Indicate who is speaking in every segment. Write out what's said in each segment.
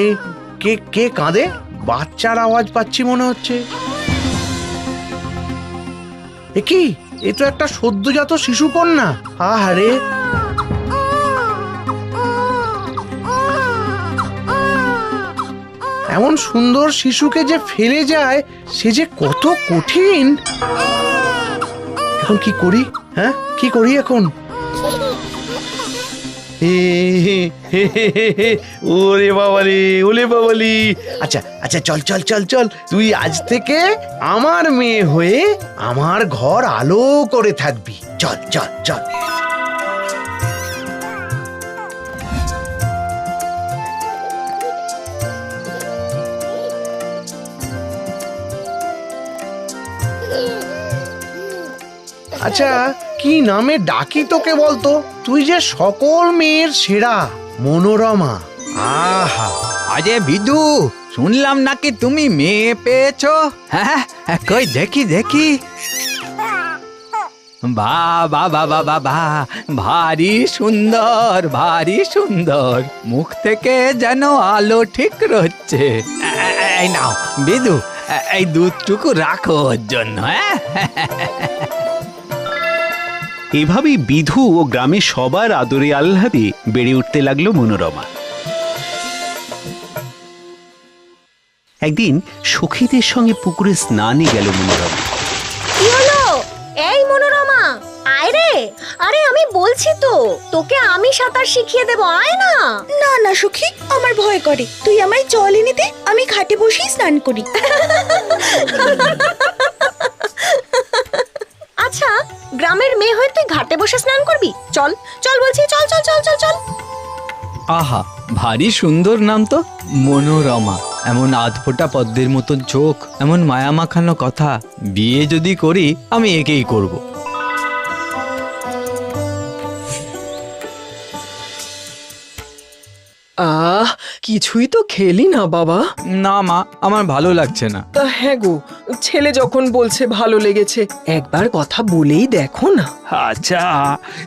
Speaker 1: এই কে কে কাঁদে? বাচ্চার আওয়াজ পাচ্ছি মনে হচ্ছে। এ কি? এ তো একটা সদ্যজাত শিশু কন্যা। আহারে, এমন সুন্দর শিশুকে যে ফেলে যায় সে যে কত কঠিন। এখন কি করি? হ্যাঁ, কি করি এখন? ওরে বাবারে, ওলে বাবালি। আচ্ছা আচ্ছা, চল চল চল চল, তুই আজ থেকে আমার মেয়ে হয়ে আমার ঘর আলো করে থাকবি। চল চল চল। আচ্ছা, কি নামে ডাকি তোকে বলতো? তুই যে সকল মেয়ের সেরা, মনোরমা। আহা,
Speaker 2: আরে বিদু, শুনলাম নাকি তুমি মেয়ে পেয়েছো? হ্যাঁ, কই দেখি দেখি। বাহ বাহ বাহ বাহ বাহ বাহ, ভারী সুন্দর, ভারী সুন্দর। মুখ থেকে যেন আলো ঠিক রচ্ছে। এই নাও বিদু, এই দুধটুকু রাখো ওর জন্য। হ্যাঁ,
Speaker 3: এভাবেই বিধু ও গ্রামের সবার আদরে আহ্লাদে বেড়ে উঠতে লাগলো মনোরমা। একদিন সখীদের সঙ্গে পুকুরে স্নানে গেল মনোরমা।
Speaker 4: কি হলো? এই মনোরমা, আয় রে। আরে আমি বলছি তো, তোকে আমি সাঁতার শিখিয়ে দেবো, আয় না।
Speaker 5: না না সখী, আমার ভয় করে। তুই আমায় জল এনে দে, আমি ঘাটে বসেই স্নান করি।
Speaker 4: আচ্ছা, গ্রামের মেয়ে হয়ে তুই ঘাটে বসে স্নান করবি? চল চল বলছি, চল চল চল চল চল।
Speaker 2: আহা, ভারী সুন্দর নাম তো, মনোরমা। এমন আধফোটা পদ্মের মতন চোখ, এমন মায়া মাখানো কথা। বিয়ে যদি করি আমি একেই করব।
Speaker 6: কিছুই তো খেলি না বাবা।
Speaker 2: না মা, আমার ভালো লাগছে না।
Speaker 6: তা হ্যাঁ গো, ছেলে যখন বলছে ভালো লেগেছে, একবার কথা বলেই দেখো না।
Speaker 3: আচ্ছা,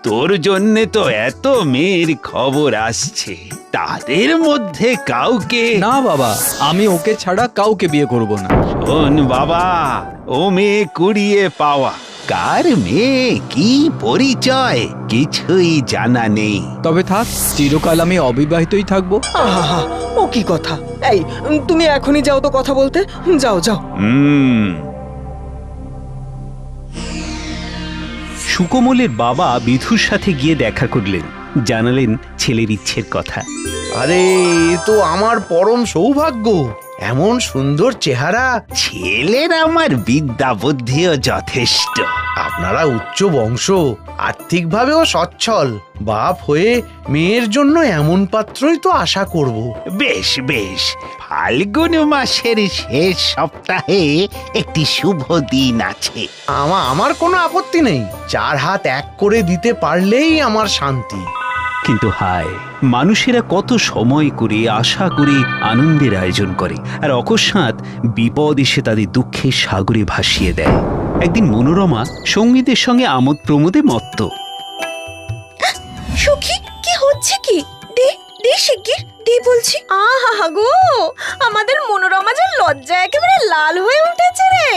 Speaker 3: তোর জন্যে তো এত মেয়ের খবর আসছে, তাদের মধ্যে কাউকে?
Speaker 2: না বাবা, আমি ওকে ছাড়া কাউকে বিয়ে করব না।
Speaker 3: শোন বাবা, ও মেয়ে কুড়িয়ে পাওয়া, কার মেয়ে, কি পরিচয়, কিছুই জানা নেই।
Speaker 2: তবে থাক, চিরকাল আমি অবিবাহিতই থাকবো।
Speaker 6: আহা, ও কি কথা? এই, তুমি এখনই যাও তো কথা বলতে। যাও যাও।
Speaker 3: সুকোমলের বাবা বিধুর সাথে গিয়ে দেখা করলেন, জানালেন ছেলের ইচ্ছের কথা।
Speaker 1: আরে, এ তো আমার পরম সৌভাগ্য। এমন সুন্দর চেহারা।
Speaker 3: ছেলের আমার বিদ্যা বুদ্ধিও যথেষ্ট।
Speaker 1: আপনারা উচ্চ বংশ, আর্থিকভাবেও সচ্ছল। বাপ হয়ে মেয়ের জন্য এমন পাত্রই তো আশা করব।
Speaker 3: বেশ বেশ, ফাল্গুন মাসের শেষ সপ্তাহে একটি শুভ দিন আছে।
Speaker 1: আমার কোনো আপত্তি নেই। 4 হাত এক করে দিতে পারলেই আমার শান্তি।
Speaker 3: কিন্তু হায়, মানুষেরা কত সময় করে, আশা করে আনন্দের আয়োজন করে, আর অকস্মাৎ বিপদ এসে তাদের দুঃখের সাগরে ভাসিয়ে দেয়। একদিন মনোরমা সঙ্গীদের সঙ্গে আমোদ প্রমোদে মত্ত।
Speaker 5: সখী, কি হচ্ছে কি? দে দে শিগগির দে বলছি।
Speaker 4: আহা গো, আমাদের মনোরমা যে লজ্জা একেবারে লাল হয়ে উঠেছে রে।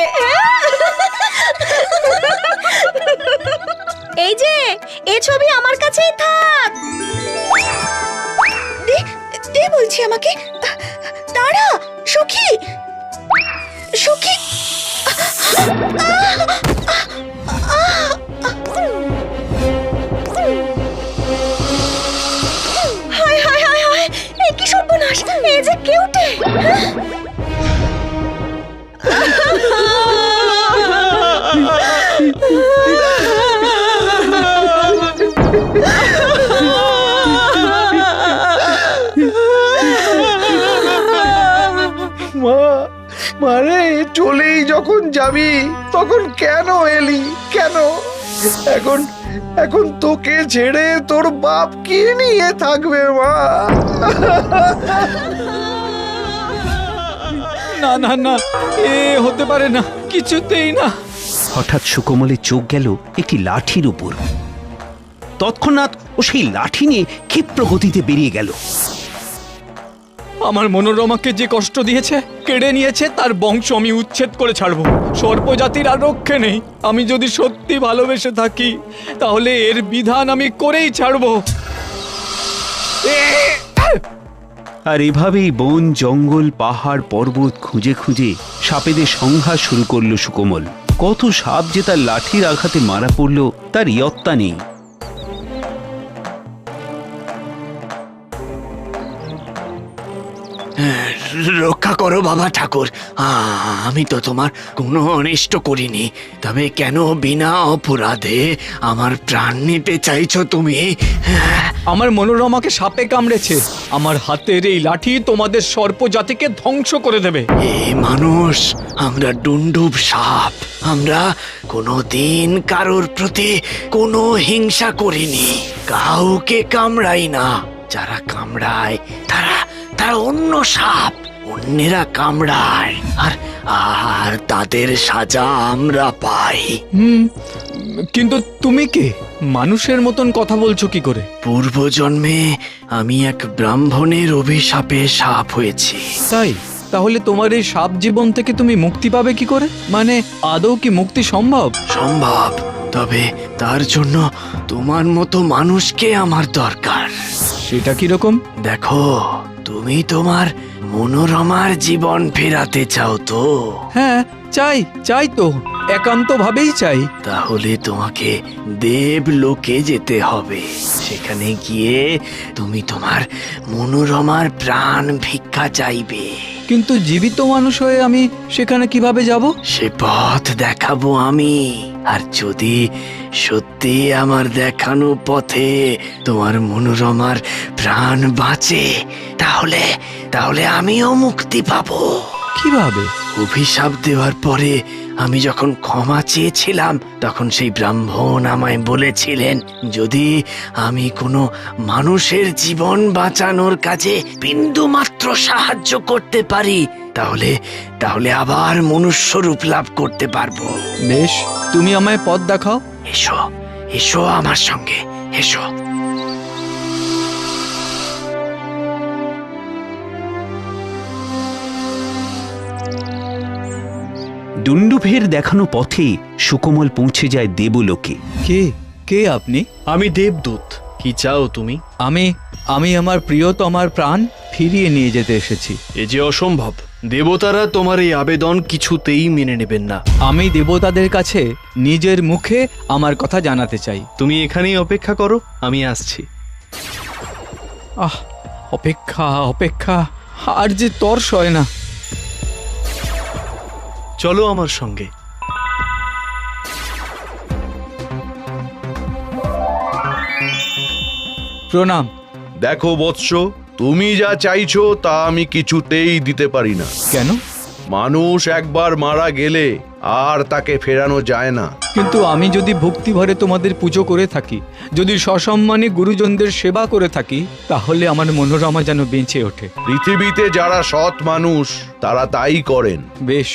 Speaker 4: এই যে, এই ছবি আমার কাছেই থাক।
Speaker 5: দে দে বলছি আমাকে। দাঁড়া সখী, সখী।
Speaker 4: হায় হায় হায় হায়, এই কি সর্বনাশ! এই যে কেউটে।
Speaker 1: মারে, চলেই যখন যাবি তখন কেন এলি? কেন? এখন এখন তোকে ছেড়ে তোর বাপ কি নিয়ে থাকবে মা?
Speaker 2: না না না, এ হতে পারে না, কিছুতেই না।
Speaker 3: হঠাৎ সুকোমলের চোখ গেল একটি লাঠির উপর। তৎক্ষণাৎ ও সেই লাঠি নিয়ে ক্ষিপ্র গতিতে বেরিয়ে গেল।
Speaker 2: আমার মনোরমাকে যে কষ্ট দিয়েছে, কেড়ে নিয়েছে, তার বংশ আমি উচ্ছেদ করে ছাড়বো। সর্পজাতির আর রক্ষে নেই। আমি যদি সত্যি ভালোবেসে থাকি তাহলে এর বিধান আমি করেই ছাড়বো।
Speaker 3: আর এভাবেই বন জঙ্গল পাহাড় পর্বত খুঁজে খুঁজে সাপেদের সংঘাত শুরু করলো সুকোমল। কত সাপ যে তার লাঠির আঘাতে মারা পড়ল তার ইয়ত্তা নেই।
Speaker 7: রক্ষা করো বাবা ঠাকুর, আমি তো তোমার কোনো অনিষ্ট করিনি, তবে কেন বিনা অপরাধে আমার প্রাণ নিতে চাইছো তুমি?
Speaker 2: আমার মনোরমাকে সাপে কামড়েছে। আমার হাতের এই লাঠি তোমাদের সর্পজাতিকে ধ্বংস করে দেবে।
Speaker 7: এই মানুষ, আমরা ডুন্ডুব সাপ, আমরা কোনো দিন কারোর প্রতি কোনো হিংসা করিনি, কাউকে কামড়াই না। যারা কামড়ায় তারা অন্য সাপ, অন্যেরা কামড়ায়, আর তাদের সাজা আমরা পাই।
Speaker 2: কিন্তু তুমি কে? মানুষের মতন কথা বলছো কি করে?
Speaker 7: পূর্বজন্মে আমি এক ব্রাহ্মণের অভিশাপে সাপ হয়েছি।
Speaker 2: তাই? তাহলে তোমার এই সাপ জীবন থেকে তুমি মুক্তি পাবে কি করে? মানে আদৌ কি মুক্তি সম্ভব?
Speaker 7: সম্ভব, তবে তার জন্য তোমার মতো মানুষকে আমার দরকার।
Speaker 2: সেটা কিরকম?
Speaker 7: দেখো, তুমি তোমার মনোরমার জীবন ফেরাতে চাও তো?
Speaker 2: হ্যাঁ, চাই তো, একান্ত ভাবেই চাই।
Speaker 7: তাহলে তোমাকে দেবলোকে যেতে হবে। সেখানে গিয়ে তুমি তোমার মনোরমার প্রাণ ভিক্ষা চাইবে।
Speaker 2: কিন্তু জীবিত মানুষ হয়ে আমি সেখানে কিভাবে যাব?
Speaker 7: সে পথ দেখাবো আমি। আর যদি সত্যি আমার দেখানো পথে তোমার মনোরমার প্রাণ বাঁচে, তাহলে আমিও মুক্তি পাবো।
Speaker 2: কিভাবে?
Speaker 7: অভিশাপ দেওয়ার পরে আমি যখন ক্ষমা চেয়েছিলাম, তখন সেই ব্রাহ্মণ আমায় বলেছিলেন, যদি আমি কোনো মানুষের জীবন বাঁচানোর কাজে বিন্দু মাত্র সাহায্য করতে পারি, তাহলে আবার মনুষ্য রূপ লাভ করতে পারবো।
Speaker 2: বেশ, তুমি আমায় পথ দেখাও।
Speaker 7: এসো আমার সঙ্গে, এসো।
Speaker 3: ডুন্ডুভের দেখানো পথে সুকোমল পৌঁছে যায় দেবলোকে।
Speaker 2: কে আপনি?
Speaker 8: আমি দেবদূত। কি চাও তুমি?
Speaker 2: আমি আমার প্রিয়তমার প্রাণ ফিরিয়ে নিয়ে যেতে এসেছি।
Speaker 8: এ যে অসম্ভব। দেবতারা তোমার এই আবেদন কিছুতেই মেনে নেবেন না।
Speaker 2: আমি দেবতাদের কাছে নিজের মুখে আমার কথা জানাতে চাই।
Speaker 8: তুমি এখানেই অপেক্ষা করো, আমি আসছি।
Speaker 2: অপেক্ষা আর যে তর সয় না।
Speaker 8: চলো আমার সঙ্গে।
Speaker 2: প্রণাম।
Speaker 1: দেখো বৎস, তুমি যা চাইছো তা আমি কিছুতেই দিতে পারি না।
Speaker 2: কেন?
Speaker 1: মানুষ একবার মারা গেলে আর তাকে ফেরানো যায় না।
Speaker 2: কিন্তু আমি যদি ভক্তি ভরে তোমাদের পুজো করে থাকি, যদি সসম্মানে গুরুজনদের সেবা করে থাকি, তাহলে আমার মনোরমা যেন বেঁচে ওঠে।
Speaker 1: পৃথিবীতে যারা সৎ মানুষ তারা তাই করেন।
Speaker 2: বেশ,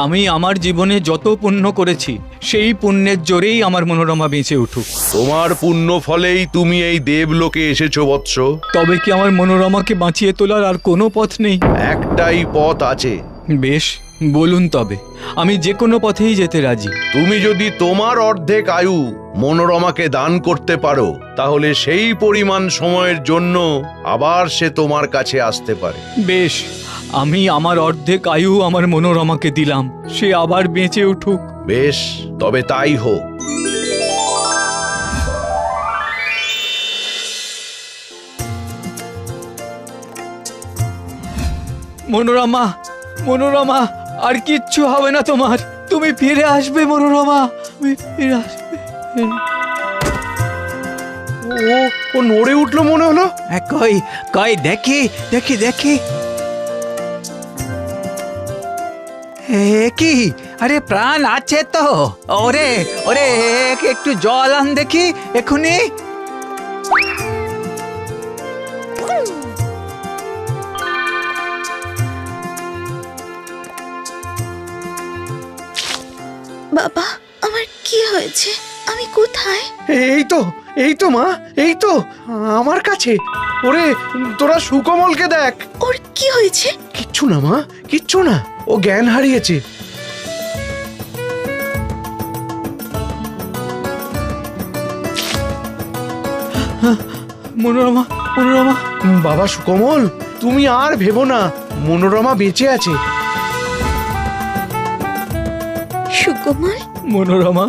Speaker 2: আমি আমার জীবনে যত পুণ্য করেছি সেই পুণ্যের জোরেই আমার মনোরমা বেঁচে উঠুক।
Speaker 1: তোমার পুণ্য ফলেই তুমি এই দেবলোকে এসেছো বৎস।
Speaker 2: তবে কি আমার মনোরমাকে বাঁচিয়ে তোলার আর কোনো পথ নেই?
Speaker 1: একটাই পথ আছে।
Speaker 2: বেশ, বলুন তবে, আমি যে কোনো পথেই যেতে রাজি।
Speaker 1: তুমি যদি তোমার অর্ধেক আয়ু মনোরমাকে দান করতে পারো, তাহলে সেই পরিমাণ সময়ের জন্য আবার সে তোমার কাছে আসতে পারে।
Speaker 2: বেশ, আমি আমার অর্ধেক আয়ু আমার মনোরমাকে দিলাম, সে আবার বেঁচে উঠুক।
Speaker 1: বেশ, তবে তাই হোক।
Speaker 2: মনোরমা, আর কিচ্ছু হবে না তোমার। তুমি ফিরে আসবে মনোরমা, তুমি ফিরে আসবে।
Speaker 1: ও নড়ে উঠলো মনে হলো।
Speaker 2: কই দেখি। কি? আরে প্রাণ আছে তো? ওরে একটু জল আন দেখি এখুনি।
Speaker 5: বাবা, আমার কি হয়েছে? আমি কোথায়?
Speaker 1: এই তো মা, এই তো আমার কাছে। ওরে তোরা সুকমলকে দেখ।
Speaker 5: ওর কি হয়েছে?
Speaker 1: কিচ্ছু না মা, কিচ্ছু না, ও জ্ঞান হারিয়েছে।
Speaker 2: মনোরমা, মনোরমা,
Speaker 1: বাবা সুকমল, তুমি আর ভেবো না, মনোরমা বেঁচে আছে।
Speaker 5: সুকমল,
Speaker 2: মনোরমা।